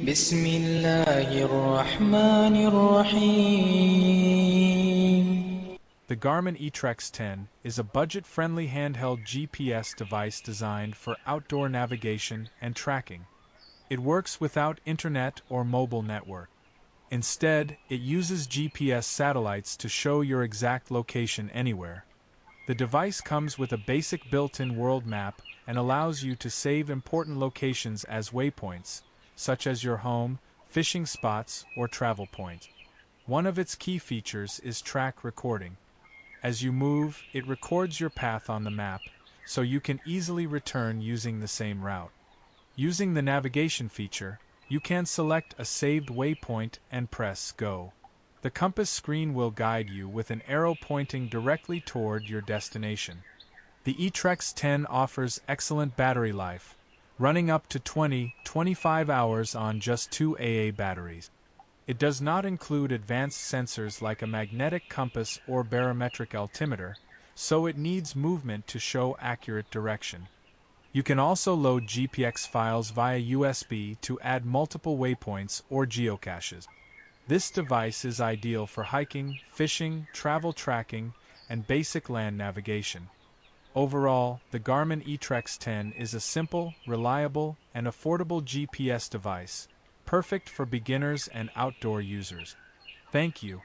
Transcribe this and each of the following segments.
بسم الله الرحمن الرحيم. The Garmin eTrex 10 is a budget-friendly handheld GPS device designed for outdoor navigation and tracking. It works without internet or mobile network. Instead, it uses GPS satellites to show your exact location anywhere. The device comes with a basic built-in world map and allows you to save important locations as waypoints, such as your home, fishing spots, or travel points. One of its key features is track recording. As you move, it records your path on the map, so you can easily return using the same route. Using the navigation feature, you can select a saved waypoint and press Go. The compass screen will guide you with an arrow pointing directly toward your destination. The eTrex 10 offers excellent battery life, running up to 20-25 hours on just 2 AA batteries. It does not include advanced sensors like a magnetic compass or barometric altimeter, so it needs movement to show accurate direction. You can also load GPX files via USB to add multiple waypoints or geocaches. This device is ideal for hiking, fishing, travel tracking, and basic land navigation. Overall, the Garmin eTrex 10 is a simple, reliable, and affordable GPS device, perfect for beginners and outdoor users. Thank you.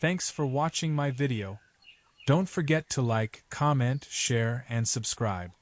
Thanks for watching my video. Don't forget to like, comment, share, and subscribe.